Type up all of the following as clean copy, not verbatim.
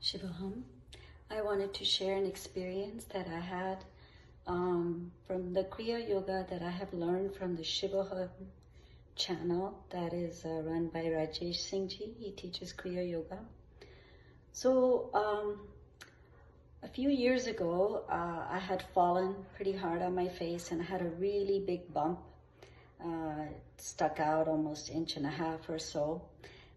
Shivohum. I wanted to share an experience that I had from the Kriya Yoga that I have learned from the Shivohum channel that is run by Rajesh Singh. He teaches Kriya Yoga. So a few years ago, I had fallen pretty hard on my face and I had a really big bump. Stuck out almost 1.5 inches or so.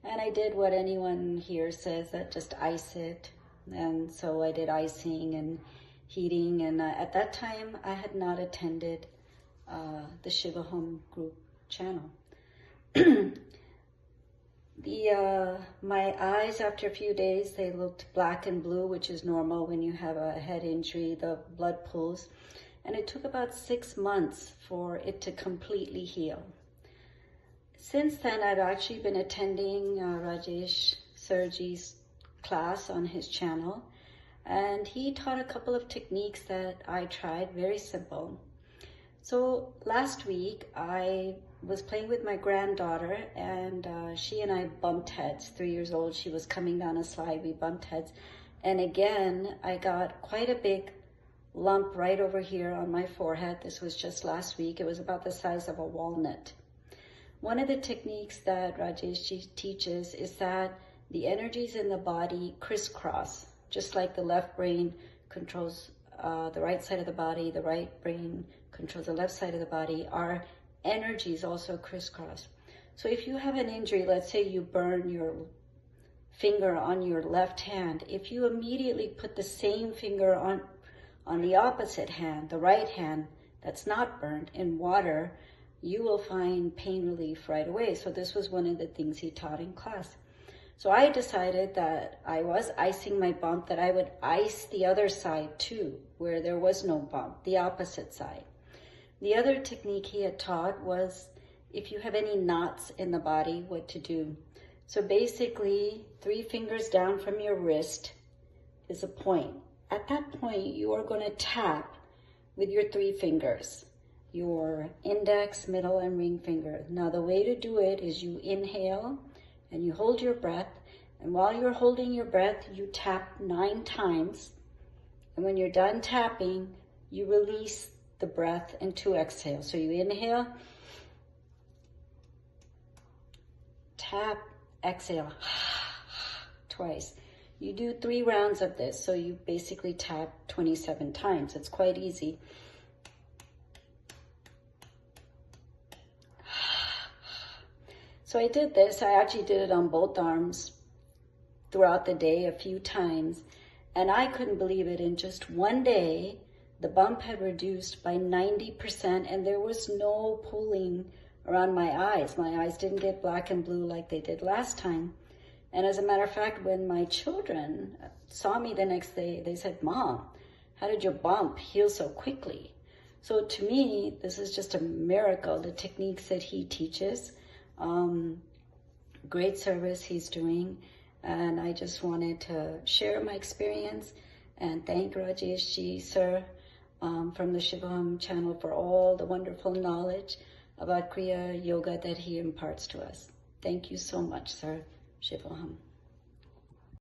And I did what anyone here says, that just ice it. And so I did icing and heating. And at that time, I had not attended the Shivohum group channel. My eyes, after a few days, they looked black and blue, which is normal when you have a head injury, the blood pools. And it took about 6 months for it to completely heal. Since then, I've actually been attending Rajesh Sirji's class on his channel, and he taught a couple of techniques that I tried, very simple. So last week, I was playing with my granddaughter, and she and I bumped heads. 3 years old, she was coming down a slide, we bumped heads. And again, I got quite a big lump right over here on my forehead. This was just last week. It was about the size of a walnut. One of the techniques that Rajesh teaches is that the energies in the body crisscross, just like the left brain controls the right side of the body, the right brain controls the left side of the body. Our energies also crisscross. So if you have an injury, let's say you burn your finger on your left hand, if you immediately put the same finger on the opposite hand, the right hand that's not burnt, in water, you will find pain relief right away. So this was one of the things he taught in class. So I decided that I was icing my bump, that I would ice the other side too, where there was no bump, the opposite side. The other technique he had taught was if you have any knots in the body, what to do. So basically, 3 fingers down from your wrist is a point. At that point, you are going to tap with your 3 fingers, your index, middle, and ring finger. Now, the way to do it is you inhale and you hold your breath. And while you're holding your breath, you tap 9 times. And when you're done tapping, you release the breath into exhale. So you inhale, tap, exhale, twice. You do 3 rounds of this, so you basically tap 27 times. It's quite easy. So I did this. I actually did it on both arms throughout the day a few times, and I couldn't believe it. In just one day, the bump had reduced by 90%, and there was no pulling around my eyes. My eyes didn't get black and blue like they did last time. And as a matter of fact, when my children saw me the next day, they said, "Mom, how did your bump heal so quickly?" So to me, this is just a miracle, the techniques that he teaches. Great service he's doing. And I just wanted to share my experience and thank Rajesh Ji, sir, from the Shivohum channel for all the wonderful knowledge about Kriya Yoga that he imparts to us. Thank you so much, sir. Shivohum.